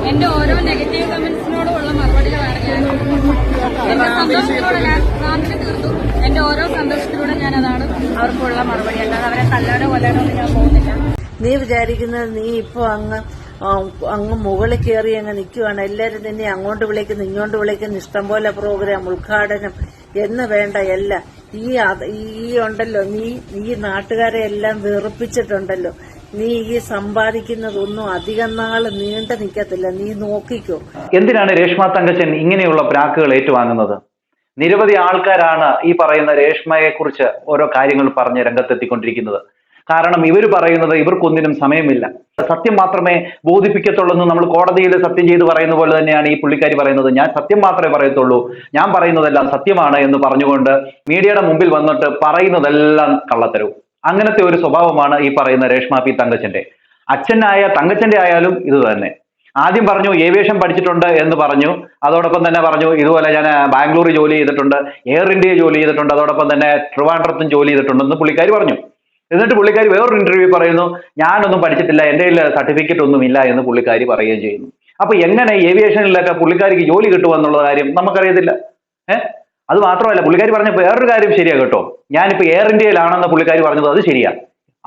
എന്റെ ഓരോ നെഗറ്റീവ് കമന്റ്സിനോടുള്ള മറുപടികളാണ് ഞാൻ എന്റെ സന്തോഷത്തിലൂടെ ഞാൻ റാമിന് തീർത്തു. എന്റെ ഓരോ സന്തോഷത്തിലൂടെ ഞാൻ അതാണ് അവർക്കുള്ള മറുപടി. അല്ലാതെ അവരെ തല്ലാനോ കൊല്ലാനോ ഞാൻ പോകുന്നില്ല. നീ വിചാരിക്കുന്നത് നീ ഇപ്പൊ അങ്ങ് മുകളിൽ കയറി അങ്ങ് നിൽക്കുവാണ്. എല്ലാരും നിന്നെ അങ്ങോട്ട് വിളിക്കുന്നു ഇങ്ങോട്ട് വിളിക്കുന്നു, ഇഷ്ടംപോലെ പ്രോഗ്രാം, ഉദ്ഘാടനം എന്ന് വേണ്ട എല്ലാം. ഈ ഉണ്ടല്ലോ നീ നാട്ടുകാരെ എല്ലാം വെറുപ്പിച്ചിട്ടുണ്ടല്ലോ. നീ ഈ സമ്പാദിക്കുന്നതൊന്നും അധികം നാള് നീണ്ടു നിൽക്കത്തില്ല. നീ നോക്കിക്കോ. എന്തിനാണ് രേഷ്മ തങ്കച്ചൻ ഇങ്ങനെയുള്ള പ്രാക്കുകൾ ഏറ്റുവാങ്ങുന്നത്? നിരവധി ആൾക്കാരാണ് ഈ പറയുന്ന രേഷ്മയെ കുറിച്ച് ഓരോ കാര്യങ്ങൾ പറഞ്ഞ് രംഗത്തെത്തിക്കൊണ്ടിരിക്കുന്നത്. കാരണം ഇവർ പറയുന്നത് ഇവർക്കൊന്നിനും സമയമില്ല, സത്യം മാത്രമേ ബോധിപ്പിക്കത്തുള്ളൂ എന്ന് നമ്മൾ കോടതിയിൽ സത്യം ചെയ്ത് പറയുന്ന പോലെ തന്നെയാണ് ഈ പുള്ളിക്കാരി പറയുന്നത്. ഞാൻ സത്യം മാത്രമേ പറയത്തുള്ളൂ, ഞാൻ പറയുന്നതെല്ലാം സത്യമാണ് എന്ന് പറഞ്ഞുകൊണ്ട് മീഡിയയുടെ മുമ്പിൽ വന്നിട്ട് പറയുന്നതെല്ലാം കള്ളത്തരവും. അങ്ങനത്തെ ഒരു സ്വഭാവമാണ് ഈ പറയുന്ന രേഷ്മ പി തങ്കച്ചന്റെ. അച്ഛനായ തങ്കച്ചന്റെ ആയാലും ഇത് തന്നെ. ആദ്യം പറഞ്ഞു ഏവിയേഷൻ പഠിച്ചിട്ടുണ്ട് എന്ന് പറഞ്ഞു, അതോടൊപ്പം തന്നെ പറഞ്ഞു ഇതുപോലെ ഞാൻ ബാംഗ്ലൂർ ജോലി ചെയ്തിട്ടുണ്ട്, എയർ ഇന്ത്യ ജോലി ചെയ്തിട്ടുണ്ട്, അതോടൊപ്പം തന്നെ ട്രിവാൻഡ്രത്തും ജോലി ചെയ്തിട്ടുണ്ടെന്ന് പുള്ളിക്കാരി പറഞ്ഞു. എന്നിട്ട് പുള്ളിക്കാരി വേറൊരു ഇന്റർവ്യൂ പറയുന്നു ഞാനൊന്നും പഠിച്ചിട്ടില്ല, എൻ്റെ കയ്യിൽ സർട്ടിഫിക്കറ്റ് ഒന്നും ഇല്ല എന്ന് പുള്ളിക്കാരി പറയുകയും ചെയ്യുന്നു. അപ്പൊ എങ്ങനെ ഏവിയേഷനിലൊക്കെ പുള്ളിക്കാരിക്ക് ജോലി കിട്ടുമെന്നുള്ള കാര്യം നമുക്കറിയത്തില്ല. അത് മാത്രമല്ല, പുള്ളിക്കാരി പറഞ്ഞ വേറൊരു കാര്യം ശരിയാ കേട്ടോ. ഞാനിപ്പോ എയർ ഇന്ത്യയിലാണെന്ന് പുള്ളിക്കാരി പറഞ്ഞത് അത് ശരിയാ.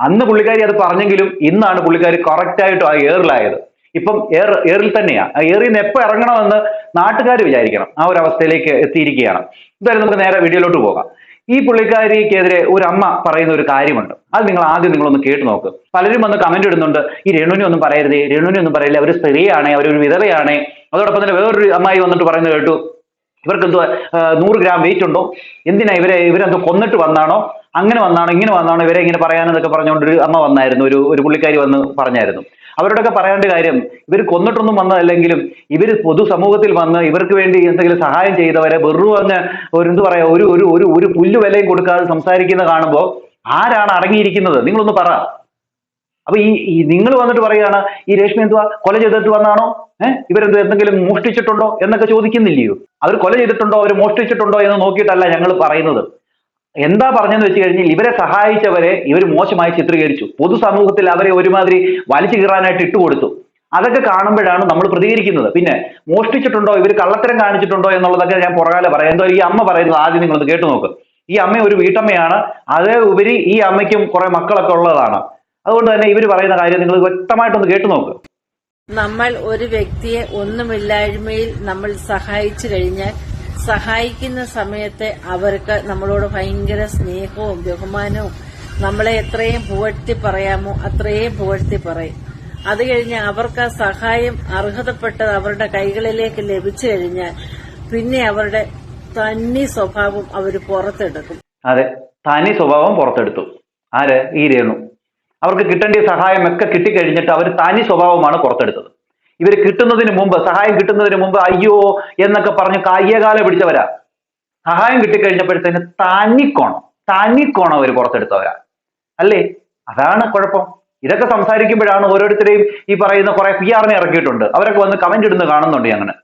അന്ന് പുള്ളിക്കാരി അത് പറഞ്ഞെങ്കിലും ഇന്നാണ് പുള്ളിക്കാരി കറക്റ്റ് ആയിട്ട് ആ എയറിലായത്. ഇപ്പം എയറിൽ തന്നെയാ. ആ എയറിൽ നിന്ന് എപ്പോൾ ഇറങ്ങണമെന്ന് നാട്ടുകാർ വിചാരിക്കണം. ആ ഒരു അവസ്ഥയിലേക്ക് എത്തിയിരിക്കുകയാണ്. എന്തായാലും നമുക്ക് നേരെ വീഡിയോയിലോട്ട് പോകാം. ഈ പുള്ളിക്കാരിക്കെതിരെ ഒരു അമ്മ പറയുന്ന ഒരു കാര്യമുണ്ട്. അത് നിങ്ങളൊന്ന് കേട്ടു നോക്ക്. പലരും വന്ന് കമന്റ് ഇടുന്നുണ്ട്, ഈ രേണുവിനെ ഒന്നും പറയരുതേ, രേണുവിനെ ഒന്നും പറയില്ല, അവർ സ്ത്രീയാണേ, അവരൊരു വിധവയാണേ. അതോടൊപ്പം തന്നെ വേറൊരു അമ്മായി വന്നിട്ട് പറയുന്നത് കേട്ടു, ഇവർക്ക് എന്തോ 100 ഗ്രാം വെയിറ്റ് ഉണ്ടോ, എന്തിനാ ഇവരെന്തോ കൊന്നിട്ട് വന്നാണോ, അങ്ങനെ വന്നാണോ ഇങ്ങനെ വന്നാണോ ഇവരെ ഇങ്ങനെ പറയാനെന്നൊക്കെ പറഞ്ഞുകൊണ്ടൊരു അമ്മ വന്നായിരുന്നു, ഒരു പുള്ളിക്കാരി വന്ന് പറഞ്ഞായിരുന്നു. അവരോടൊക്കെ പറയേണ്ട കാര്യം, ഇവർ കൊന്നിട്ടൊന്നും വന്നതല്ലെങ്കിലും ഇവർ പൊതുസമൂഹത്തിൽ വന്ന് ഇവർക്ക് വേണ്ടി എന്തെങ്കിലും സഹായം ചെയ്തവരെ വെറും അങ്ങ് എന്ത് പറയാ ഒരു പുല്ല് വിലയും കൊടുക്കാതെ സംസാരിക്കുന്ന കാണുമ്പോൾ ആരാണ് അടങ്ങിയിരിക്കുന്നത്? നിങ്ങളൊന്ന് പറ. അപ്പൊ ഈ നിങ്ങൾ വന്നിട്ട് പറയുകയാണ് ഈ രേഷ്മ എന്തുവാ കൊല ചെയ്തിട്ട് വന്നാണോ, എന്തെങ്കിലും മോഷ്ടിച്ചിട്ടുണ്ടോ എന്നൊക്കെ ചോദിക്കുന്നില്ലയോ? അവർ കൊല ചെയ്തിട്ടുണ്ടോ, അവർ മോഷ്ടിച്ചിട്ടുണ്ടോ എന്ന് നോക്കിയിട്ടല്ല ഞങ്ങൾ പറയുന്നത്. എന്താ പറഞ്ഞെന്ന് വെച്ച് കഴിഞ്ഞാൽ ഇവരെ സഹായിച്ചവരെ ഇവർ മോശമായി ചിത്രീകരിച്ചു, പൊതുസമൂഹത്തിൽ അവരെ ഒരുമാതിരി വലിച്ചു കീറാനായിട്ട് ഇട്ടുകൊടുത്തു. അതൊക്കെ കാണുമ്പോഴാണ് നമ്മൾ പ്രതികരിക്കുന്നത്. പിന്നെ മോഷ്ടിച്ചിട്ടുണ്ടോ, ഇവർ കള്ളത്തരം കാണിച്ചിട്ടുണ്ടോ എന്നുള്ളതൊക്കെ ഞാൻ പുറകാലെ പറയാം. എന്തോ ഈ അമ്മ പറയുന്നത് ആദ്യം നിങ്ങളൊന്ന് കേട്ടു നോക്ക്. ഈ അമ്മ ഒരു വീട്ടമ്മയാണ്, അതേ ഉപരി ഈ അമ്മയ്ക്കും കുറെ മക്കളൊക്കെ ഉള്ളതാണ്. അതുകൊണ്ട് തന്നെ ഇവർ പറയുന്ന കാര്യം നിങ്ങൾ വ്യക്തമായിട്ടൊന്ന് കേട്ടു നോക്ക്. നമ്മൾ ഒരു വ്യക്തിയെ ഒന്നുമില്ലായ്മയിൽ നമ്മൾ സഹായിച്ചു കഴിഞ്ഞാൽ സഹായിക്കുന്ന സമയത്ത് അവർക്ക് നമ്മളോട് ഭയങ്കര സ്നേഹവും ബഹുമാനവും, നമ്മളെ എത്രയും പുകഴ്ത്തി പറയാമോ അത്രയും പുകഴ്ത്തി പറയും. അത് കഴിഞ്ഞ് അവർക്ക് ആ സഹായം അർഹതപ്പെട്ടത് അവരുടെ കൈകളിലേക്ക് ലഭിച്ചു കഴിഞ്ഞാൽ പിന്നെ അവരുടെ തനി സ്വഭാവം അവർ പുറത്തെടുക്കും. അതെ, തനി സ്വഭാവം പുറത്തെടുത്തു. ആര്? ഈ രേണു. അവർക്ക് കിട്ടേണ്ട സഹായം ഒക്കെ കിട്ടിക്കഴിഞ്ഞിട്ട് അവർ തനി സ്വഭാവമാണ് പുറത്തെടുത്തത്. ഇവർ കിട്ടുന്നതിന് മുമ്പ്, സഹായം കിട്ടുന്നതിന് മുമ്പ് അയ്യോ എന്നൊക്കെ പറഞ്ഞ് കയ്യകാല പിടിച്ചവരാ. സഹായം കിട്ടിക്കഴിഞ്ഞപ്പോഴത്തേന് തനിക്കോണം അവർ പുറത്തെടുത്തവരാ അല്ലേ? അതാണ് കുഴപ്പം. ഇതൊക്കെ സംസാരിക്കുമ്പോഴാണ് ഓരോരുത്തരെയും ഈ പറയുന്ന കുറെ PR-നെ ഇറക്കിയിട്ടുണ്ട്, അവരൊക്കെ വന്ന് കമന്റ് ഇടുന്നത് കാണുന്നുണ്ട് ഞങ്ങള്.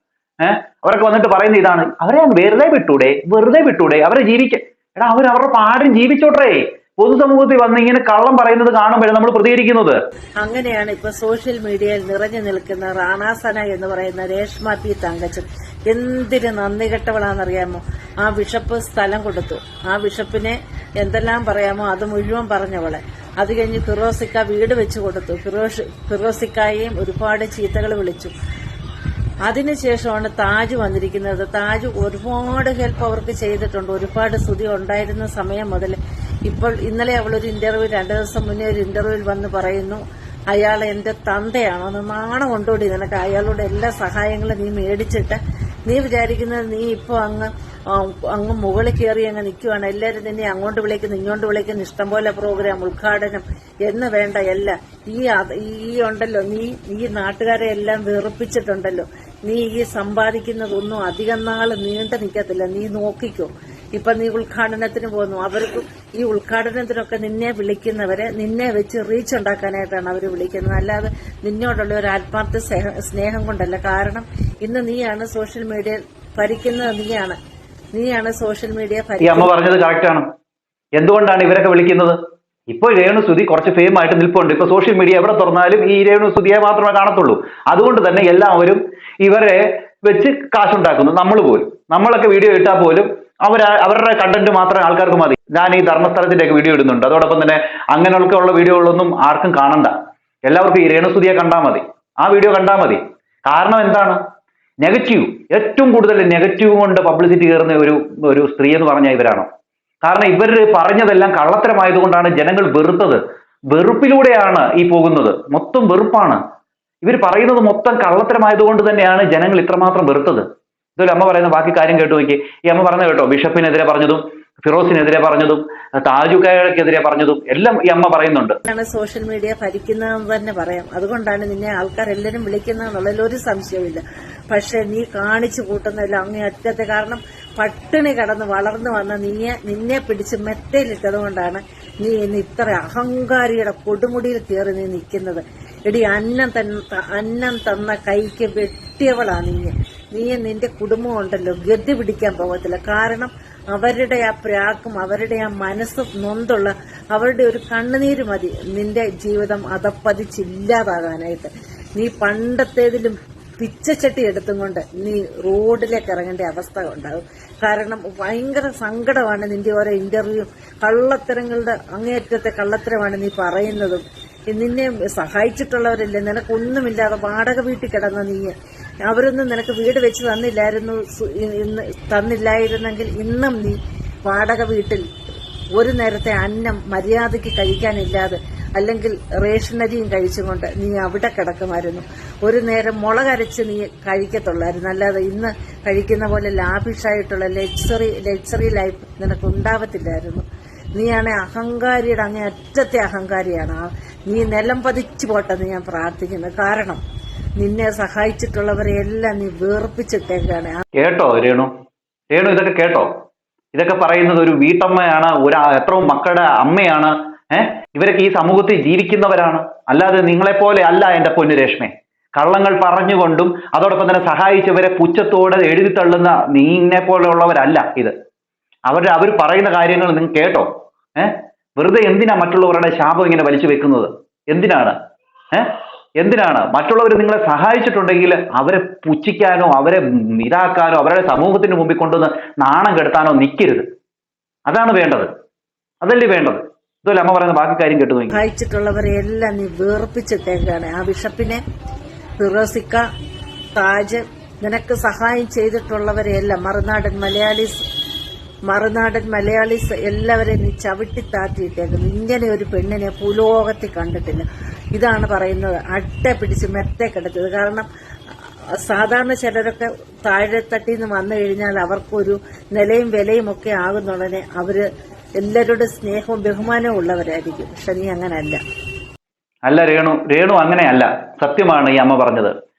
അവരൊക്കെ വന്നിട്ട് പറയുന്ന ഇതാണ്, അവരെ വെറുതെ വിട്ടൂടെ, അവരെ എടാ അവരുടെ പാടും ജീവിച്ചോട്ടെ. പൊതുസമൂഹത്തിൽ വന്ന് ഇങ്ങനെ കള്ളം പറയുന്നത് കാണുമ്പോഴാണ് നമ്മൾ പ്രതികരിക്കുന്നത്. അങ്ങനെയാണ് ഇപ്പൊ സോഷ്യൽ മീഡിയയിൽ നിറഞ്ഞു നിൽക്കുന്ന റാണാസന എന്ന് പറയുന്ന രേഷ്മ പി തങ്കച്ചൻ. എന്തിന് നന്ദി കെട്ടവളാണെന്നറിയാമോ? ആ ബിഷപ്പ് സ്ഥലം കൊടുത്തു, ആ ബിഷപ്പിനെ എന്തെല്ലാം പറയാമോ അത് മുഴുവൻ പറഞ്ഞവളെ. അത് കഴിഞ്ഞ് ഫിറോസിക്ക വീട് വെച്ചു കൊടുത്തു, ഫിറോസിക്കായെയും ഒരുപാട് ചീത്തകൾ വിളിച്ചു. അതിനുശേഷമാണ് താജ് വന്നിരിക്കുന്നത്. താജ് ഒരുപാട് ഹെൽപ്പ് അവർക്ക് ചെയ്തിട്ടുണ്ട്, ഒരുപാട് സ്തുതി ഉണ്ടായിരുന്ന സമയം മുതൽ. ഇപ്പോൾ ഇന്നലെ അവളൊരു ഇന്റർവ്യൂ, 2 ദിവസം മുന്നേ ഒരു ഇന്റർവ്യൂവിൽ വന്ന് പറയുന്നു അയാൾ എന്റെ തന്തയാണോ എന്ന്. നാണം കൊണ്ടുകൂടി നിനക്ക്? അയാളുടെ എല്ലാ സഹായങ്ങളും നീ മേടിച്ചിട്ട് നീ വിചാരിക്കുന്നത് നീ ഇപ്പൊ അങ്ങ് മുകളിൽ കയറി അങ്ങ് നിൽക്കുവാണ്. എല്ലാരും നിന്നെ അങ്ങോട്ട് വിളിക്കുന്നു ഇങ്ങോട്ട് വിളിക്കുന്നു, ഇഷ്ടംപോലെ പ്രോഗ്രാം, ഉദ്ഘാടനം എന്ന് വേണ്ട എല്ലാം. ഈ ഉണ്ടല്ലോ നീ നാട്ടുകാരെ എല്ലാം വെറുപ്പിച്ചിട്ടുണ്ടല്ലോ. നീ ഈ സമ്പാദിക്കുന്നതൊന്നും അധികം നാള് നീണ്ടു നിൽക്കത്തില്ല. നീ നോക്കിക്കോ. ഇപ്പൊ നീ ഉദ്ഘാടനത്തിന് പോകുന്നു, അവർക്ക് ഈ ഉദ്ഘാടനത്തിനൊക്കെ നിന്നെ വിളിക്കുന്നവരെ നിന്നെ വെച്ച് റീച്ച് ഉണ്ടാക്കാനായിട്ടാണ് അവർ വിളിക്കുന്നത്, അല്ലാതെ നിന്നോടുള്ള ഒരു ആത്മാർത്ഥ സ്നേഹം കൊണ്ടല്ല. കാരണം ഇന്ന് നീയാണ് സോഷ്യൽ മീഡിയ ഭരിക്കുന്നത്, നീയാണ് സോഷ്യൽ മീഡിയ ഭരിക്കുന്നത്. ഈ അമ്മ പറഞ്ഞത് കറക്റ്റ് ആണ്. എന്തുകൊണ്ടാണ് ഇവരൊക്കെ വിളിക്കുന്നത്? ഇപ്പോൾ രേണുസുതി കുറച്ച് ഫെയിം ആയിട്ട് നിൽപ്പുണ്ട്. ഇപ്പൊ സോഷ്യൽ മീഡിയ എവിടെ തുറന്നാലും ഈ രേണുസുതിയെ മാത്രമേ കാണത്തുള്ളൂ. അതുകൊണ്ട് തന്നെ എല്ലാവരും ഇവരെ വെച്ച് കാശുണ്ടാക്കുന്നു. നമ്മൾ പോലും, നമ്മളൊക്കെ വീഡിയോ ഇട്ടാൽ പോലും അവരുടെ കണ്ടന്റ് മാത്രമേ ആൾക്കാർക്ക് മതി. ഞാൻ ഈ ധർമ്മസ്ഥലത്തിന്റെ ഒക്കെ വീഡിയോ ഇടുന്നുണ്ട്. അതോടൊപ്പം തന്നെ അങ്ങനെയൊക്കെയുള്ള വീഡിയോകളൊന്നും ആർക്കും കാണണ്ട. എല്ലാവർക്കും ഈ രേണുസുതിയെ കണ്ടാൽ മതി, ആ വീഡിയോ കണ്ടാൽ മതി. കാരണം എന്താണ്? നെഗറ്റീവ്, ഏറ്റവും കൂടുതൽ നെഗറ്റീവ് കൊണ്ട് പബ്ലിസിറ്റി കയറുന്ന ഒരു സ്ത്രീ എന്ന് പറഞ്ഞാൽ ഇവരാണ്. കാരണം ഇവർ പറഞ്ഞതെല്ലാം കള്ളത്തരമായതുകൊണ്ടാണ് ജനങ്ങൾ വെറുത്തത്. വെറുപ്പിലൂടെയാണ് ഈ പോകുന്നത്, മൊത്തം വെറുപ്പാണ്. ഇവർ പറയുന്നത് മൊത്തം കള്ളത്തരമായതുകൊണ്ട് തന്നെയാണ് ജനങ്ങൾ ഇത്രമാത്രം വെറുത്തത്. ഇതുപോലെ അമ്മ പറയുന്ന ബാക്കി കാര്യം കേട്ടു നോക്കി. ഈ അമ്മ പറഞ്ഞ കേട്ടോ, ബിഷപ്പിനെതിരെ പറഞ്ഞതും ഫിറോസിനെതിരെ പറഞ്ഞതും താജുക്കയ്ക്കെതിരെ പറഞ്ഞതും എല്ലാം ഈ അമ്മ പറയുന്നുണ്ട്. സോഷ്യൽ മീഡിയ ഭരിക്കുന്നതെന്ന് തന്നെ പറയാം. അതുകൊണ്ടാണ് നിന്നെ ആൾക്കാരെല്ലാരും വിളിക്കുന്നതെന്നുള്ളതിൽ ഒരു സംശയമില്ല. പക്ഷെ നീ കാണിച്ചു കൂട്ടുന്നതിൽ അങ്ങേ അറ്റത്തെ, കാരണം പട്ടിണി കടന്ന് വളർന്നു വന്ന നിന്നെ പിടിച്ച് മെത്തയിലിട്ടത് കൊണ്ടാണ് നീ ഇന്ന് ഇത്ര അഹങ്കാരിയുടെ കൊടുമുടിയിൽ കയറി നീ നിൽക്കുന്നത്. എടി, അന്നം തന്ന കൈക്ക് വെട്ടിയവളാ നീ നിന്റെ കുടുംബം ഉണ്ടല്ലോ ഗതി പിടിക്കാൻ പോകത്തില്ല. കാരണം അവരുടെ ആ പ്രാക്കും അവരുടെ ആ മനസ്സും നൊന്തുള്ള അവരുടെ ഒരു കണ്ണുനീര് മതി നിന്റെ ജീവിതം അതപ്പതിച്ചില്ലാതാകാനായിട്ട്. നീ പണ്ടത്തേതിലും പിച്ചച്ചട്ടി എടുത്തും കൊണ്ട് നീ റോഡിലേക്ക് ഇറങ്ങേണ്ട അവസ്ഥ ഉണ്ടാകും. കാരണം ഭയങ്കര സങ്കടമാണ് നിന്റെ ഓരോ ഇന്റർവ്യൂ, കള്ളത്തരങ്ങളുടെ അങ്ങേയറ്റത്തെ കള്ളത്തരമാണ് നീ പറയുന്നതും. നിന്നെ സഹായിച്ചിട്ടുള്ളവരല്ലേ, നിനക്കൊന്നുമില്ലാതെ വാടക വീട്ടിൽ കിടന്ന നീ, അവരൊന്നും നിനക്ക് വീട് വെച്ച് തന്നില്ലായിരുന്നെങ്കിൽ ഇന്നും നീ വാടക വീട്ടിൽ ഒരു നേരത്തെ അന്നം മര്യാദയ്ക്ക് കഴിക്കാനില്ലാതെ അല്ലെങ്കിൽ റേഷനരിയും കഴിച്ചുകൊണ്ട് നീ അവിടെ കിടക്കുമായിരുന്നു. ഒരു നേരം മുളകരച്ച് നീ കഴിക്കത്തുള്ളായിരുന്നു. അല്ലാതെ ഇന്ന് കഴിക്കുന്ന പോലെ ലാവിഷായിട്ടുള്ള ലക്സറി ലൈഫ് നിനക്ക് ഉണ്ടാവത്തില്ലായിരുന്നു. നീയാണെ അഹങ്കാരിയുടെ അങ്ങേ അറ്റത്തെ അഹങ്കാരിയാണ്. നീ നിലം പതിച്ചു പോട്ടെന്ന് ഞാൻ പ്രാർത്ഥിക്കുന്നു. കാരണം നിന്നെ സഹായിച്ചിട്ടുള്ളവരെ എല്ലാം നീ വേർപ്പിച്ചിട്ടേക്കാണ്. കേട്ടോ രേണു ഇതൊക്കെ കേട്ടോ? ഇതൊക്കെ പറയുന്നത് ഒരു വീട്ടമ്മയാണ്, എത്രയോ മക്കളുടെ അമ്മയാണ്. ഇവരൊക്കെ ഈ സമൂഹത്തിൽ ജീവിക്കുന്നവരാണ്. അല്ലാതെ നിങ്ങളെപ്പോലെ അല്ല എന്റെ പൊന്നു രേഷ്മേ. കള്ളങ്ങൾ പറഞ്ഞുകൊണ്ടും അതോടൊപ്പം തന്നെ സഹായിച്ചവരെ പുച്ഛത്തോടെ എഴുതി തള്ളുന്ന നീനെ പോലെയുള്ളവരല്ല ഇത്. അവർ പറയുന്ന കാര്യങ്ങൾ നിങ്ങൾ കേട്ടോ? വെറുതെ എന്തിനാ മറ്റുള്ളവരുടെ ശാപം ഇങ്ങനെ വലിച്ചു വെക്കുന്നത്? എന്തിനാണ് മറ്റുള്ളവർ നിങ്ങളെ സഹായിച്ചിട്ടുണ്ടെങ്കിൽ അവരെ പുച്ഛിക്കാനോ അവരെ ഇതാക്കാനോ അവരുടെ സമൂഹത്തിന് മുമ്പിൽ കൊണ്ടുവന്ന് നാണം കെടുത്താനോ നിൽക്കരുത്. അതാണ് വേണ്ടത്, അതല്ലേ വേണ്ടത്. ഇതുപോലെ അമ്മ പറയുന്ന ബാക്കി കാര്യം കേട്ടു. സഹായിച്ചിട്ടുള്ളവരെ എല്ലാം നീ വേർപ്പിച്ചിട്ടേക്കാണ്. ആ ബിഷപ്പിനെ, ഫിറോസിക്ക, താജ്, നിനക്ക് സഹായം ചെയ്തിട്ടുള്ളവരെയെല്ലാം മറുനാടൻ മലയാളീസ് എല്ലാവരെയും നീ ചവിട്ടി താത്തിയിട്ടേക്കുന്നു. ഇങ്ങനെ ഒരു പെണ്ണിനെ ഭൂലോകത്തിൽ കണ്ടിട്ടില്ല. ഇതാണ് പറയുന്നത്, അട്ട പിടിച്ച് മെത്തെ കിടത്തത്. കാരണം സാധാരണ ചിലരൊക്കെ താഴെത്തട്ടിന്ന് വന്നു കഴിഞ്ഞാൽ അവർക്കൊരു നിലയും വിലയും ഒക്കെ ആകുന്നുടനെ അവര് എല്ലാവരുടെ സ്നേഹവും ബഹുമാനവും ഉള്ളവരായിരിക്കും. പക്ഷെ നീ അങ്ങനെയല്ല. അല്ല രേണു അങ്ങനെയല്ല. സത്യമാണ് ഈ അമ്മ പറഞ്ഞത്.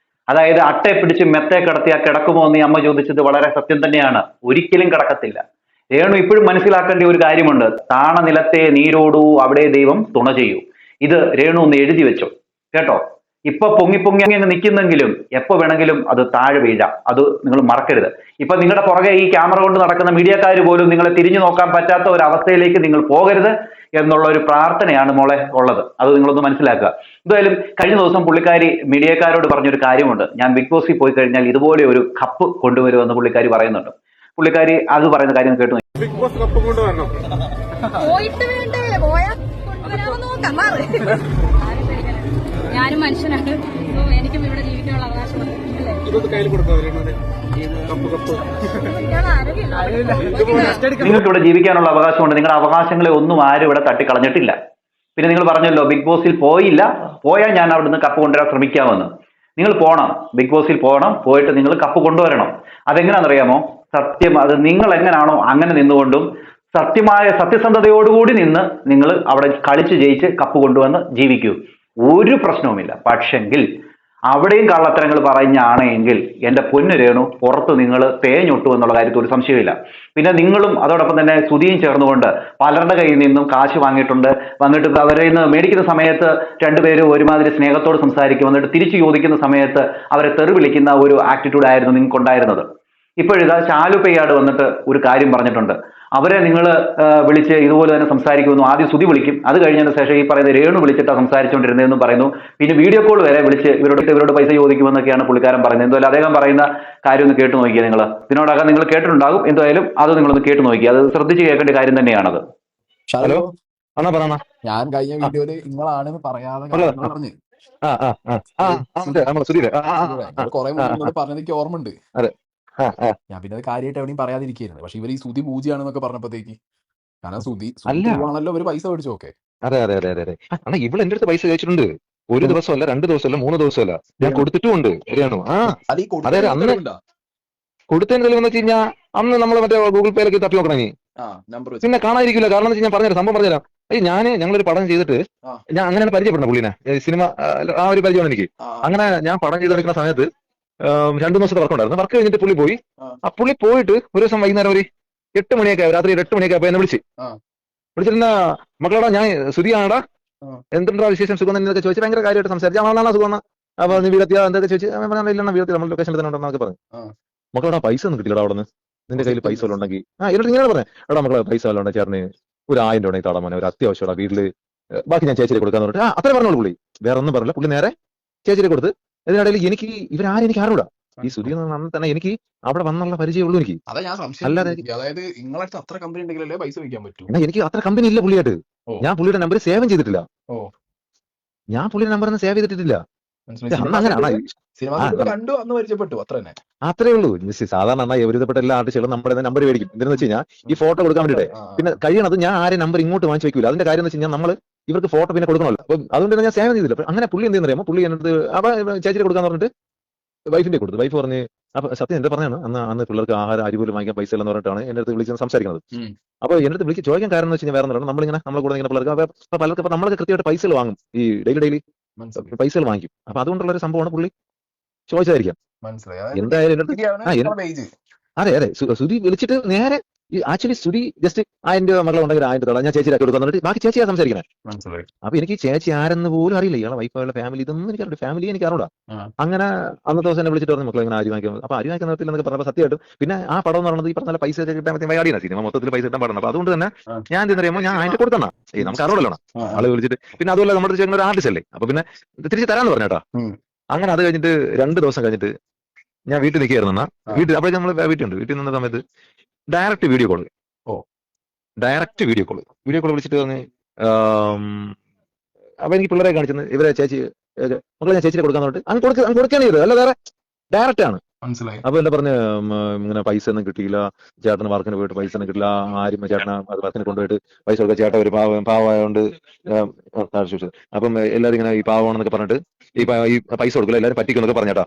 അതായത് അട്ടയെ പിടിച്ച് മെത്തെ കിടത്തിയാൽ കിടക്കുമോ എന്ന് ഈ അമ്മ ചോദിച്ചത് വളരെ സത്യം തന്നെയാണ്. ഒരിക്കലും കിടക്കത്തില്ല. രേണു ഇപ്പോഴും മനസ്സിലാക്കേണ്ട ഒരു കാര്യമുണ്ട്. താണ നിലത്തെ നീരോടൂ, അവിടെ ദൈവം തുണ ചെയ്യൂ. ഇത് രേണു ഒന്ന് എഴുതി വെച്ചോ, കേട്ടോ? ഇപ്പൊ പൊങ്ങി അങ്ങ് നിൽക്കുന്നെങ്കിലും എപ്പോ വേണമെങ്കിലും അത് താഴെ വീഴാം. അത് നിങ്ങൾ മറക്കരുത്. ഇപ്പൊ നിങ്ങളുടെ പുറകെ ഈ ക്യാമറ കൊണ്ട് നടക്കുന്ന മീഡിയക്കാർ പോലും നിങ്ങളെ തിരിഞ്ഞു നോക്കാൻ പറ്റാത്ത ഒരു അവസ്ഥയിലേക്ക് നിങ്ങൾ പോകരുത് എന്നുള്ള ഒരു പ്രാർത്ഥനയാണ് മോളെ ഉള്ളത്. അത് നിങ്ങളൊന്ന് മനസ്സിലാക്കുക. എന്തായാലും കഴിഞ്ഞ ദിവസം പുള്ളിക്കാരി മീഡിയക്കാരോട് പറഞ്ഞൊരു കാര്യമുണ്ട്. ഞാൻ ബിഗ് ബോസിൽ പോയി കഴിഞ്ഞാൽ ഇതുപോലെ ഒരു കപ്പ് കൊണ്ടുവരുമെന്ന് പുള്ളിക്കാരി പറയുന്നുണ്ട്. പുള്ളിക്കാരി അത് പറയുന്ന കാര്യം കേട്ടു. ബിഗ് ബോസ് കപ്പ് കൊണ്ടുവരണം. പോയിട്ട് വേണ്ടേ, പോയാ കൊണ്ടുവരാമെന്ന് നോക്കാം. ഞാനും മനുഷ്യനാണ്, എനിക്കും ഇവിടെ ജീവിക്കാനുള്ള അവകാശമുണ്ട്. ഇതൊന്ന് കയ്യിൽ കൊടുക്കാം. നിങ്ങൾക്ക് ഇവിടെ ജീവിക്കാനുള്ള അവകാശമുണ്ട്. നിങ്ങളുടെ അവകാശങ്ങളെ ഒന്നും ആരും ഇവിടെ തട്ടിക്കളഞ്ഞിട്ടില്ല. പിന്നെ നിങ്ങൾ പറഞ്ഞല്ലോ ബിഗ് ബോസിൽ പോയാൽ ഞാൻ അവിടുന്ന് കപ്പ് കൊണ്ടുവരാൻ ശ്രമിക്കാമെന്ന്. നിങ്ങൾ പോകണം, ബിഗ് ബോസിൽ പോകണം. പോയിട്ട് നിങ്ങൾ കപ്പ് കൊണ്ടുവരണം. അതെങ്ങനെയാണെന്നറിയാമോ? അത് നിങ്ങൾ എങ്ങനെയാണോ അങ്ങനെ നിന്നുകൊണ്ടും സത്യസന്ധതയോടുകൂടി നിന്ന് നിങ്ങൾ അവിടെ കളിച്ച് ജയിച്ച് കപ്പ് കൊണ്ടുവന്ന് ജീവിക്കൂ. ഒരു പ്രശ്നവുമില്ല. പക്ഷെങ്കിൽ അവിടെയും കള്ളത്തരങ്ങൾ പറഞ്ഞാണെങ്കിൽ എന്റെ പൊന്നു രേണു, പുറത്ത് നിങ്ങൾ തേഞ്ഞൊട്ടു എന്നുള്ള കാര്യത്തിൽ ഒരു സംശയമില്ല. പിന്നെ നിങ്ങളും അതോടൊപ്പം തന്നെ സ്തുതിയും ചേർന്നുകൊണ്ട് പലരുടെ കയ്യിൽ നിന്നും കാശ് വന്നിട്ട് അവരെ നിന്ന് മേടിക്കുന്ന സമയത്ത് രണ്ടുപേരും ഒരുമാതിരി സ്നേഹത്തോട് സംസാരിക്കും. വന്നിട്ട് തിരിച്ചു ചോദിക്കുന്ന സമയത്ത് അവരെ തെറി വിളിക്കുന്ന ഒരു ആറ്റിറ്റ്യൂഡ് ആയിരുന്നു നിങ്ങൾക്കുണ്ടായിരുന്നത്. ഇപ്പോഴിതാ ശാലുപയ്യാട് വന്നിട്ട് ഒരു കാര്യം പറഞ്ഞിട്ടുണ്ട്. അവരെ നിങ്ങൾ വിളിച്ച് ഇതുപോലെ തന്നെ സംസാരിക്കുമെന്നും ആദ്യം ശ്രുതി വിളിക്കും, അത് കഴിഞ്ഞതിന് ശേഷം ഈ പറയുന്ന രേണു വിളിച്ചിട്ടാണ് സംസാരിച്ചുകൊണ്ടിരുന്നതെന്നും പറയുന്നു. പിന്നെ വീഡിയോ കോൾ വരെ വിളിച്ച് ഇവരോട് പൈസ ചോദിക്കുമെന്നൊക്കെയാണ് പുള്ളിക്കാരൻ പറയുന്നത്. എന്തായാലും അദ്ദേഹം പറയുന്ന കാര്യം ഒന്ന് കേട്ടു നോക്കിയാൽ നിങ്ങൾ ഇതിനോടകം നിങ്ങൾ കേട്ടിട്ടുണ്ടാകും. എന്തായാലും അത് നിങ്ങളൊന്ന് കേട്ടു നോക്കി, അത് ശ്രദ്ധിച്ച് കേൾക്കേണ്ട കാര്യം തന്നെയാണത്. ഹലോ അണ്ണാ പറ. ഞാൻ കഴിഞ്ഞ വീഡിയോയില് നിങ്ങളാണെന്ന് പറയാതെ കാര്യങ്ങൾ പറഞ്ഞു കുറെ മുന്നേ എന്നോട് പറഞ്ഞത് എനിക്ക് ഓർമ്മയുണ്ട്. ഞാൻ പിന്നെ അത് കാര്യമായിട്ട് എവിടെയും പറയാതിരിക്കുന്നു. പക്ഷെ ഇവർ ഈ സ്തുതി പൂജയാണെന്നൊക്കെ പറഞ്ഞപ്പോഴത്തേക്ക് കാരണം ആണല്ലോ ഒരു പൈസ മേടിച്ചു. ഓക്കെ അതെ അതെ അതെ അതെ അണ്ണാ ഇവിടെ എന്റെ അടുത്ത് പൈസ ചോദിച്ചിട്ടുണ്ട്. ഒരു ദിവസമല്ല, 2 ദിവസമല്ല, 3 ദിവസമല്ല, ഞാൻ കൊടുത്തിട്ടുമുണ്ട്. ശരിയാണോ? അതെ അന്ന് കൊടുത്തതിന് തെളിവെന്ന് വെച്ച് കഴിഞ്ഞാൽ അന്ന് നമ്മൾ മറ്റേ ഗൂഗിൾ പേയിലൊക്കെ തപ്പി നോക്കണേ പിന്നെ കാണാതിരിക്കില്ല. കാരണം എന്ന് വെച്ചാൽ ഞാൻ പറഞ്ഞുതരാം, സംഭവം പറഞ്ഞുതരാം. ഞങ്ങളൊരു പടം ചെയ്തിട്ട് ഞാൻ അങ്ങനെയാണ് പരിചയപ്പെടുന്നത് പുള്ളിനെ. സിനിമ ആ ഒരു പരിചയമാണ് എനിക്ക്. അങ്ങനെ ഞാൻ പടം ചെയ്തെടുക്കുന്ന സമയത്ത് 2 ദിവസത്തെ വർക്ക് ഉണ്ടായിരുന്നു. വർക്ക് കഴിഞ്ഞിട്ട് പുള്ളി പോയി. ആ പുള്ളി പോയിട്ട് ഒരു ദിവസം വൈകുന്നേരം ഒരു 8 മണിയൊക്കെ രാത്രി 8 മണിയൊക്കെ ആയപ്പോ എന്നെ വിളിച്ചിരുന്ന മക്കളോടാ ഞാൻ സുധിയാണടാ, എന്തുണ്ടാ വിശേഷം, സുഖം എന്നൊക്കെ ചോദിച്ചു. ഭയങ്കര കാര്യമായിട്ട് സംസാരിച്ചു. അവനാണ് സുഖം. അപ്പൊ നീ വീടെത്തിയാ എന്തൊക്കെ ചോദിച്ചു. ഇല്ലെന്ന വീട്ടിൽ നമ്മൾ ലൊക്കേഷൻ എടുത്തിട്ടുണ്ടെന്നൊക്കെ പറഞ്ഞു. മക്കളോടാ പൈസ ഒന്നും കിട്ടില്ല അവിടെ നിന്ന്, നിന്റെ കയ്യിൽ പൈസ വല്ലതും ഉണ്ടെങ്കിൽ എന്നിട്ട് ഇങ്ങനെ പറഞ്ഞു, എടാ മക്കളെ പൈസ വല്ലതും ഉണ്ടെങ്കിൽ ചേട്ടന് ഒരു 1000 രൂപ ഉണ്ടെങ്കിൽ താടാ മോനെ, ഒരു അത്യാവശ്യമുള്ള വീട്ടില് ബാക്കി ഞാൻ ചേച്ചിയെ കൊടുക്കാന്ന് പറഞ്ഞിട്ട് അത്രേ പറഞ്ഞോളൂ പുള്ളി. വേറെ ഒന്നും പറഞ്ഞില്ല. പുള്ളി നേരെ ചേച്ചിയെ കൊടുത്ത്. ഇതിനിടയിൽ എനിക്ക് ഇവരാരും എനിക്ക് അറിഞ്ഞൂടാ. ഈ സുധി തന്നെ എനിക്ക് അവിടെ വന്നുള്ള പരിചയമുള്ളൂ. എനിക്ക് അല്ലാതെ അതായത് നിങ്ങളടുത്ത് അത്ര കമ്പനി ഉണ്ടെങ്കിലല്ലേ പൈസ വയ്ക്കാൻ പറ്റൂ. എനിക്ക് അത്ര കമ്പനി ഇല്ല പുള്ളിയായിട്ട്. ഞാൻ പുള്ളിയുടെ നമ്പർ സേവ് ചെയ്തിട്ടില്ല. ഞാൻ പുള്ളിയുടെ നമ്പർ ഒന്നും സേവ് ചെയ്തിട്ടില്ല. കണ്ടു അന്ന് പരിചയപ്പെട്ടു, അത്ര തന്നെ. അത്രേ ഉള്ളൂ. സാധാരണ എവരിതപ്പെട്ട എല്ലാ ആർട്ടിസ്റ്റുകളും നമ്മുടെ നമ്പർ മേടിക്കും. എന്തെന്ന് വെച്ച് കഴിഞ്ഞാൽ ഈ ഫോട്ടോ കൊടുക്കാൻ വേണ്ടിയിട്ട്. പിന്നെ കഴിയണത് ഞാൻ ആരും നമ്പർ ഇങ്ങോട്ട് വാങ്ങിച്ചു വെക്കൂല. അതിന്റെ കാര്യം എന്ന് വെച്ച് കഴിഞ്ഞാൽ നമ്മൾ ഇവർക്ക് ഫോട്ടോ പിന്നെ കൊടുക്കണമല്ലോ. അപ്പം അതുകൊണ്ട് ഞാൻ സേവ് ചെയ്തില്ല. അങ്ങനെ പുള്ളി എന്തെന്ന് അറിയാമോ, പുള്ളി എന്നിട്ട് അപ്പൊ ചേച്ചിയെ കൊടുക്കാന്ന് പറഞ്ഞിട്ട് വൈഫിന്റെ കൊടുത്തു. വൈഫ് പറഞ്ഞ് അപ്പൊ സത്യം എന്റെ പറഞ്ഞാണ് അന്ന് പിള്ളേർക്ക് ആഹാരം അരി പോലും വാങ്ങിക്കാൻ പൈസ ഇല്ലെന്ന് പറഞ്ഞിട്ടാണ് എന്റെ അടുത്ത് വിളിച്ച് സംസാരിക്കുന്നത്. അപ്പൊ എന്റെ അടുത്ത് വിളിച്ച് ചോദിക്കാൻ കാരണം എന്ന് വെച്ച് കഴിഞ്ഞാൽ വേറെ ഒന്നും നമ്മളിങ്ങനെ നമ്മളെ കൂടെ ഇങ്ങനെ പിള്ളേർക്ക് പലർക്ക് അപ്പൊ നമ്മളൊക്കെ കൃത്യമായിട്ട് പൈസകൾ വാങ്ങും. ഈ ഡെയിലി പൈസകൾ വാങ്ങിക്കും. അപ്പൊ അതുകൊണ്ടുള്ള ഒരു സംഭവമാണ് പുള്ളി ചോദിച്ചായിരിക്കാം. എന്തായാലും അതെ അതെ സുധി വിളിച്ചിട്ട് നേരെ ആക്ച്വലി സുധി ജസ്റ്റ് 1000 രൂപ മക്കളെ ഉണ്ടെങ്കിൽ 1000 രൂപ ഞാൻ ചേച്ചിയാക്കി കൊടുക്കാൻ പറഞ്ഞിട്ട് ബാക്കി ചേച്ചിയാ സംസാരിക്കണേ. അപ്പൊ എനിക്ക് ചേച്ചി ആരെന്ന് പോലും അറിയില്ല. ഇയാളെ വൈഫുകളുടെ ഫാമിലി ഇതൊന്നും എനിക്ക് ഫാമിലി എനിക്ക് അറിഞ്ഞൂടാ. അങ്ങനെ അന്നത്തെ ദിവസം എന്നെ വിളിച്ചിട്ട് പറഞ്ഞു മക്കളെ ഇങ്ങനെ അരി വാങ്ങിക്കാൻ. അപ്പൊ അരി വാങ്ങിക്കാൻ നിർത്തില്ല എന്നൊക്കെ പറഞ്ഞപ്പോൾ സത്യമായിട്ടും പിന്നെ ആ പടം എന്ന് പറയുന്നത് ഈ പറഞ്ഞ പൈസ കിട്ടാൻ പറ്റിയ വൈകാടിയാണ്. സിനിമ മൊത്തത്തിൽ പൈസ കിട്ടാൻ പാടുന്നത്. അപ്പൊ അതുകൊണ്ട് തന്നെ ഞാൻ എന്തെന്നറിയുമ്പോൾ ഞാൻ അതിന്റെ കൊടുത്തണ നമുക്ക് അറിവില്ലല്ലോ ആള് വിളിച്ചിട്ട്. പിന്നെ അതുപോലെ നമ്മുടെ ചേട്ടൻ ഒരു ആർട്ടിസ്റ്റ് അല്ലേ, അപ്പൊ പിന്നെ തിരിച്ച് തരാന്ന് പറഞ്ഞേട്ടാ. അങ്ങനെ അത് കഴിഞ്ഞിട്ട് 2 ദിവസം കഴിഞ്ഞിട്ട് ഞാൻ വീട്ടിൽ നിൽക്കുകയായിരുന്നു. വീട്ടിൽ അപ്പോഴേക്കും നമ്മൾ വീട്ടിൽ നിന്ന സമയത്ത് ഡയറക്റ്റ് വീഡിയോ കോള് വിളിച്ചിട്ട് പറഞ്ഞ് അപ്പൊ എനിക്ക് പിള്ളേരെ കാണിച്ചെന്ന് ഇവരെ ചേച്ചി മക്കളെ ഞാൻ ചേച്ചിയെ കൊടുക്കാൻ പറഞ്ഞിട്ട് അങ്ങ് കൊടുക്കുകയാണ് ചെയ്തത്. അല്ല വേറെ ഡയറക്റ്റ് ആണ്. അപ്പൊ എന്നെ പറഞ്ഞ് ഇങ്ങനെ പൈസ ഒന്നും കിട്ടിയില്ല, ചേട്ടന് വർക്കിന് പോയിട്ട് പൈസ ഒന്നും കിട്ടില്ല, ആരും ചേട്ടന് വർക്കിന് കൊണ്ടുപോയിട്ട് പൈസ കൊടുക്കുക, ചേട്ടൻ ഒരു പാവമായോണ്ട് അപ്പം എല്ലാവരും ഇങ്ങനെ ഈ പാവമാണെന്നൊക്കെ പറഞ്ഞിട്ട് ഈ പൈസ കൊടുക്കില്ല, എല്ലാവരും പറ്റിക്കുന്നൊക്കെ പറഞ്ഞേട്ടാ.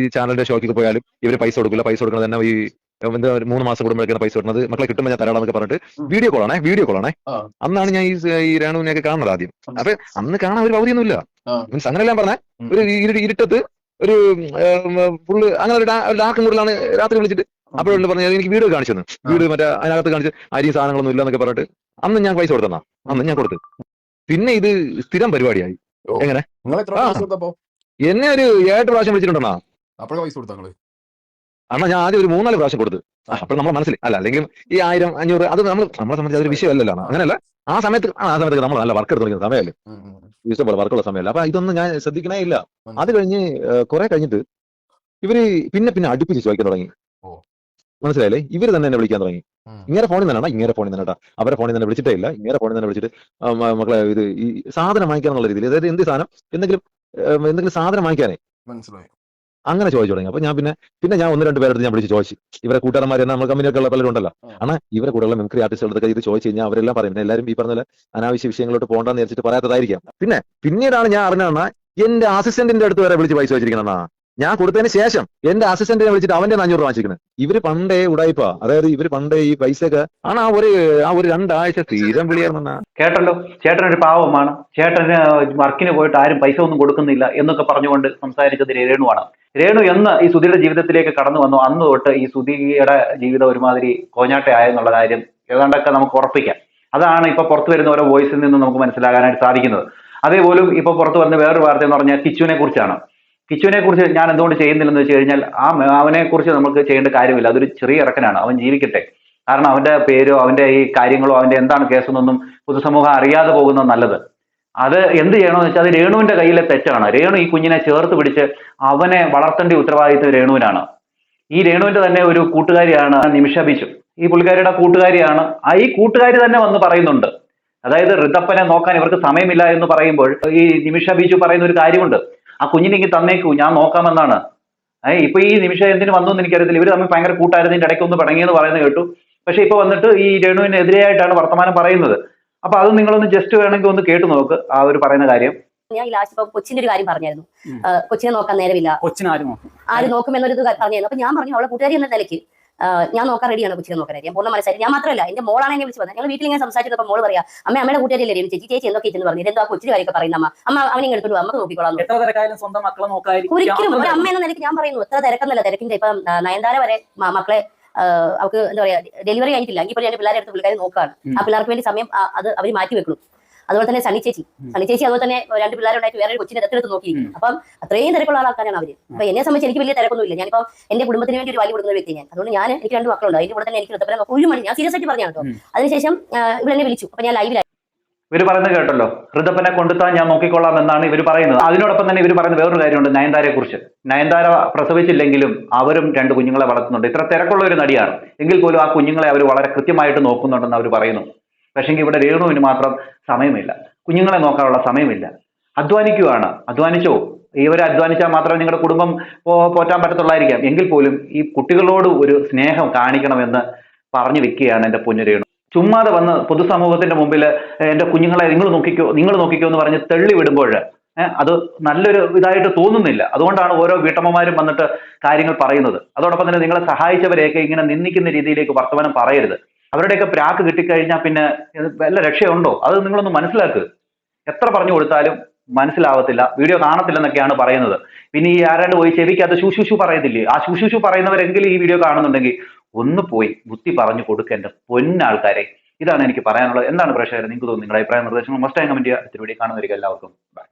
ഈ ചാനലിന്റെ ഷോക്കിൽ പോയാലും ഇവര് പൈസ കൊടുക്കില്ല, പൈസ കൊടുക്കുന്നത് തന്നെ ഈ 3 മാസം കൂടുമ്പോഴേക്കാണ് പൈസ കൊടുക്കുന്നത്, മക്കളെ കിട്ടുമ്പോൾ ഞാൻ തരാടാന്നൊക്കെ പറഞ്ഞിട്ട് വീഡിയോ കോളാണേ. അന്നാണ് ഞാൻ ഈ രേണുവിനെയൊക്കെ കാണുന്നത് ആദ്യം. അപ്പൊ അന്ന് കാണാൻ ഒരു പൗതിയൊന്നുമില്ല. മീൻസ് അങ്ങനെല്ലാം പറഞ്ഞ ഒരു ഇരുട്ടത്ത് ഒരു ഫുള്ള് അങ്ങനെ ഒരു ഡാർക്ക് മൂഡിലാണ് രാത്രി വിളിച്ചിട്ട് അപ്പോഴുള്ള പറഞ്ഞത് എനിക്ക് വീഡിയോ കാണിച്ചു തന്നു. വീട് മറ്റേ അതിനകത്ത് കാണിച്ച് അരിയും സാധനങ്ങളൊന്നും ഇല്ല എന്നൊക്കെ പറഞ്ഞിട്ട് അന്ന് ഞാൻ പൈസ കൊടുത്തന്നാ. അന്ന് ഞാൻ കൊടുത്തു. പിന്നെ ഇത് സ്ഥിരം പരിപാടിയായി. എങ്ങനെ എന്നെ ഒരു 7 പ്രാവശ്യം വിളിച്ചിട്ടുണ്ടെന്നാ. അണ്ണാ ഞാൻ ആദ്യം ഒരു 3-4 പ്രാവശ്യം കൊടുത്തു. അപ്പോൾ നമ്മളെ മനസ്സിൽ അല്ല, അല്ലെങ്കിൽ ഈ 1000, 500 അത് നമ്മളെ സംബന്ധിച്ച് അതൊരു വിഷയമല്ലല്ലോ. അങ്ങനെയല്ല, ആ സമയത്ത് നമ്മൾ നല്ല വർക്ക് എടുത്ത് സമയമല്ലേ, ഇഷ്ടംപോലെ വർക്കുള്ള സമയമല്ല. അപ്പൊ ഇതൊന്നും ഞാൻ ശ്രദ്ധിക്കണേ ഇല്ല. അത് കഴിഞ്ഞ് കുറെ കഴിഞ്ഞിട്ട് ഇവര് പിന്നെ അടുപ്പിച്ച് ചോദിക്കാൻ തുടങ്ങി. മനസ്സിലായില്ലേ? ഇവര് തന്നെ എന്നെ വിളിക്കാൻ തുടങ്ങി. ഇങ്ങനെ ഫോണിൽ തന്നെ കേട്ടാ. അവരെ ഫോണിൽ തന്നെ വിളിച്ചിട്ടേ ഇല്ല. ഇങ്ങനെ ഫോണിൽ തന്നെ വിളിച്ചിട്ട് മക്കളെ ഇത് ഈ സാധനം വാങ്ങിക്കാന്നുള്ള രീതിയിൽ, അതായത് എന്ത് സാധനം എന്തെങ്കിലും സാധനം വാങ്ങിക്കാനേ മനസ്സിലായി അങ്ങനെ ചോദിച്ചു തുടങ്ങി. അപ്പൊ ഞാൻ പിന്നെ ഞാൻ 1-2 പേരെടുത്ത് ഞാൻ വിളിച്ച് ചോദിച്ചു. ഇവരെ കൂട്ടുകാരന്മാർ തന്നെ നമ്മൾ കമ്പനിയൊക്കെ ഉള്ള പലരും ഉണ്ടല്ലോ. ആണ് ഇവരെ കൂടെയുള്ള മിമിക്രി ആർട്ടിസ്റ്റുകളൊക്കെ ഇത് ചോദിച്ചു കഴിഞ്ഞാൽ അവരെല്ലാം പറയും. എല്ലാവരും ഈ പറഞ്ഞ അനാവശ്യ വിഷയങ്ങളോട്ട് പോകണ്ടെന്ന് വിചാരിച്ചിട്ട് പറയാത്തതായിരിക്കാം. പിന്നീടാണ് ഞാൻ അറിഞ്ഞാ എന്റെ അസിസ്റ്റന്റിന്റെ അടുത്ത് വരെ വിളിച്ച് പൈസ വെച്ചിരിക്കണ. ഞാൻ കൊടുത്തതിന് ശേഷം എന്റെ അസിസ്റ്റന്റിനെ വിളിച്ചിട്ട് അവന്റെ 500 രൂപ വാങ്ങിച്ചിരിക്കുന്നത്. ഇവര് പണ്ടേ ഉടായിപ്പാ. അതായത് ഇവര് പണ്ടേ ഈ പൈസയൊക്കെ ആണ് ആ ഒരു 2 ആഴ്ച തീരം വിളിയായിരുന്ന. കേട്ടല്ലോ, ചേട്ടനൊരു പാവമാണ്, ചേട്ടന് വർക്കിന് പോയിട്ട് ആരും പൈസ ഒന്നും കൊടുക്കുന്നില്ല എന്നൊക്കെ പറഞ്ഞുകൊണ്ട് സംസാരിച്ചത് രേണുവാണ്. രേണു എന്ന് ഈ സുധിയുടെ ജീവിതത്തിലേക്ക് കടന്നു വന്നു അന്ന് തൊട്ട് ഈ സുധിയുടെ ജീവിതം ഒരുമാതിരി കോഞ്ഞാട്ടയായെന്നുള്ള കാര്യം ഏതാണ്ടൊക്കെ നമുക്ക് ഉറപ്പിക്കാം. അതാണ് ഇപ്പൊ പുറത്തു വരുന്ന ഓരോ വോയിസിൽ നിന്നും നമുക്ക് മനസ്സിലാകാനായിട്ട് സാധിക്കുന്നത്. അതേപോലും ഇപ്പൊ പുറത്തു വന്ന വേറൊരു വാർത്ത എന്ന് പറഞ്ഞാൽ കിച്ചുവിനെ കുറിച്ചാണ്. കിച്ചുവിനെ കുറിച്ച് ഞാൻ എന്തുകൊണ്ട് ചെയ്യുന്നില്ലെന്ന് വെച്ച് കഴിഞ്ഞാൽ അവനെ കുറിച്ച് നമുക്ക് ചെയ്യേണ്ട കാര്യമില്ല. അതൊരു ചെറിയ ഇറക്കനാണ്, അവൻ ജീവിക്കട്ടെ. കാരണം അവന്റെ പേരോ അവന്റെ ഈ കാര്യങ്ങളോ അവന്റെ എന്താണ് കേസെന്നൊന്നും പൊതുസമൂഹം അറിയാതെ പോകുന്നത് നല്ലത്. അത് എന്ത് ചെയ്യണമെന്ന് വെച്ചാൽ അത് രേണുവിന്റെ കയ്യിലെ തെറ്റാണ്. രേണു ഈ കുഞ്ഞിനെ ചേർത്ത് പിടിച്ച് അവനെ വളർത്തേണ്ട ഉത്തരവാദിത്വം രേണുവിനാണ്. ഈ രേണുവിന്റെ തന്നെ ഒരു കൂട്ടുകാരിയാണ് നിമിഷ ബിജു. ഈ പുള്ളിക്കാരിയുടെ കൂട്ടുകാരിയാണ്. ഈ കൂട്ടുകാരി തന്നെ വന്ന് പറയുന്നുണ്ട്, അതായത് ഋതപ്പനെ നോക്കാൻ ഇവർക്ക് സമയമില്ല എന്ന് പറയുമ്പോൾ ഈ നിമിഷ ബിജു പറയുന്ന ഒരു കാര്യമുണ്ട്, ആ കുഞ്ഞിനെ ഇങ്ങ് തന്നേക്കൂ, ഞാൻ നോക്കാമെന്നാണ്. ഇപ്പൊ ഈ നിമിഷം എന്തിനു വന്നു എന്ന് എനിക്കറിയത്തില്ല. ഇവർ തമ്മിൽ ഭയങ്കര കൂട്ടായിരുന്നു, ഇതിന്റെ ഇടയ്ക്ക് ഒന്ന് പിണങ്ങിയെന്ന് പറയുന്നത് കേട്ടു. പക്ഷെ ഇപ്പൊ വന്നിട്ട് ഈ രേണുവിനെതിരെയായിട്ടാണ് വർത്തമാനം പറയുന്നത്. അപ്പൊ അത് നിങ്ങളൊന്ന് ജസ്റ്റ് വേണമെങ്കിൽ ഒന്ന് കേട്ടു നോക്ക് ആ ഒരു പറയുന്ന കാര്യം. ഞാൻ ഈ ലാസ്റ്റ് ഇപ്പൊ കൊച്ചിന്റെ ഒരു കാര്യം പറഞ്ഞായിരുന്നു, കൊച്ചിനെ നോക്കാൻ നേരമില്ല, ആര് നോക്കും എന്നൊരു പറഞ്ഞായിരുന്നു. അപ്പൊ ഞാൻ പറഞ്ഞു അവളെ കൂട്ടുകാരി എന്ന നിലയ്ക്ക് ഞാൻ നോക്കാൻ റെഡിയാണ് കൊച്ചിനെ നോക്കാൻ. ഞാൻ പൂർണ്ണ മനസ്സായി. ഞാൻ മാത്രമല്ല, എന്റെ മോളാണ് എന്നെ വിളിച്ച് പറഞ്ഞത്. ഞങ്ങൾ വീട്ടിൽ ഇങ്ങനെ സംസാരിച്ചപ്പോൾ മോള് പറയാം, അമ്മയുടെ കൂട്ടുകാരിയല്ലേ രവി ചേച്ചി, ചേച്ചി എന്തൊക്കെ ഇതെന്ന് പറഞ്ഞു. ഇതെന്താ കൊച്ചിന്റെ കാര്യമൊക്കെ പറയുന്ന അമ്മ അവനെ എടുത്തോളൂ, അമ്മ നോക്കിക്കോളാം. ഒരിക്കലും ഒരു അമ്മ എന്ന നിലയ്ക്ക് ഞാൻ പറയുന്നു, എത്ര തിരക്കെന്നല്ല തിരക്കിന്റെ. ഇപ്പം നയൻതാര വരെ മക്കളെ അവർക്ക് എന്താ പറയാ ഡെലിവറി കഴിഞ്ഞിട്ടില്ല എങ്കിൽ ഞാൻ പിള്ളേരെ അടുത്ത് പിള്ളേരെ നോക്കാണ്. ആ പിള്ളേർക്ക് വേണ്ടി സമയം അത് അവർ മാറ്റി വെക്കണം. അതുപോലെ തന്നെ സണ്ണി ചേച്ചി അതുപോലെ തന്നെ 2 പിള്ളേരുണ്ടായിട്ട് വേറെ ഒരു കൊച്ചിനെ ദത്തെടുത്ത് നോക്കിയിരിക്കുന്നു. അപ്പം അത്രയും തിരക്കുള്ള ആൾക്കാരാണ് അവര്. അപ്പൊ എന്നെ സംബന്ധിച്ച് എനിക്ക് വലിയ തിരക്കൊന്നുമില്ല. ഞാനിപ്പോൾ എന്റെ കുടുംബത്തിന് വേണ്ടി ഒരു വലിയ കൊടുക്കുന്ന വ്യക്തി ഞാൻ. അതുകൊണ്ട് എനിക്ക് 2 മക്കളുണ്ട്. അതിന്റെ കൂടെ തന്നെ എനിക്ക് ഋതപ്പനെ ഒരു മണി ഞാൻ സീരിയസ് ആയിട്ട് പറഞ്ഞാണ് കേട്ടോ. അതിനുശേഷം ഇവരെന്നെ വിളിച്ചു. അപ്പൊ ഞാൻ ലൈവിലായി. ഇവർ പറയുന്നത് കേട്ടല്ലോ, ഋതപ്പനെ കൊണ്ടുത്താൻ ഞാൻ നോക്കിക്കൊള്ളാം എന്നാണ് ഇവർ പറയുന്നത്. അതിനോടൊപ്പം തന്നെ ഇവർ പറയുന്ന വേറൊരു കാര്യമുണ്ട് നയൻതാരയെ കുറിച്ച്. നയൻതാര പ്രസവിച്ചില്ലെങ്കിലും അവരും 2 കുഞ്ഞുങ്ങളെ വളർത്തുന്നുണ്ട്. ഇത്ര തിരക്കുള്ള ഒരു നടിയാണ് എങ്കിൽ പോലും ആ കുഞ്ഞുങ്ങളെ അവർ വളരെ കൃത്യമായിട്ട് നോക്കുന്നുണ്ടെന്ന് അവർ പറയുന്നു. പക്ഷെങ്കിൽ ഇവിടെ രേണുവിന് മാത്രം സമയമില്ല, കുഞ്ഞുങ്ങളെ നോക്കാനുള്ള സമയമില്ല. അധ്വാനിക്കുകയാണ്. അധ്വാനിച്ചോ, ഇവർ അധ്വാനിച്ചാൽ മാത്രമേ നിങ്ങളുടെ കുടുംബം പോറ്റാൻ പറ്റത്തുള്ളായിരിക്കാം. എങ്കിൽ പോലും ഈ കുട്ടികളോട് ഒരു സ്നേഹം കാണിക്കണമെന്ന് പറഞ്ഞു വെക്കുകയാണ് എൻ്റെ പൊന്നു രേണു. ചുമ്മാതെ വന്ന് പൊതുസമൂഹത്തിന്റെ മുമ്പിൽ എൻ്റെ കുഞ്ഞുങ്ങളെ നിങ്ങൾ നോക്കിക്കോ എന്ന് പറഞ്ഞ് തള്ളി വിടുമ്പോൾ അത് നല്ലൊരു ഇതായിട്ട് തോന്നുന്നില്ല. അതുകൊണ്ടാണ് ഓരോ വീട്ടമ്മമാരും വന്നിട്ട് കാര്യങ്ങൾ പറയുന്നത്. അതോടൊപ്പം തന്നെ നിങ്ങളെ സഹായിച്ചവരെയൊക്കെ ഇങ്ങനെ നിന്ദിക്കുന്ന രീതിയിലേക്ക് വർത്തമാനം പറയരുത്. അവരുടെയൊക്കെ പ്രാക്ക് കിട്ടിക്കഴിഞ്ഞാൽ പിന്നെ വല്ല രക്ഷയുണ്ടോ? അത് നിങ്ങളൊന്ന് മനസ്സിലാക്കുക. എത്ര പറഞ്ഞു കൊടുത്താലും മനസ്സിലാവത്തില്ല, വീഡിയോ കാണത്തില്ലെന്നൊക്കെയാണ് പറയുന്നത്. പിന്നെ ഈ ആരാണ്ട് പോയി ചെവിക്കകത്ത് ശുശുശു പറയത്തില്ലേ, ആ ശുശുശു പറയുന്നവരെങ്കിലും ഈ വീഡിയോ കാണുന്നുണ്ടെങ്കിൽ ഒന്ന് പോയി ബുദ്ധി പറഞ്ഞു കൊടുക്കേണ്ട പൊന്നാൾക്കാരെ. ഇതാണ് എനിക്ക് പറയാനുള്ളത്. എന്താണ് പ്രേക്ഷകരെ നിങ്ങൾക്ക് തോന്നുന്നു? നിങ്ങളുടെ അഭിപ്രായ നിർദ്ദേശങ്ങൾ മസ്റ്റ് കമന്റ് ചെയ്യുക. അടുത്ത വീഡിയോ കാണുന്നവർക്ക് എല്ലാവർക്കും ബൈ.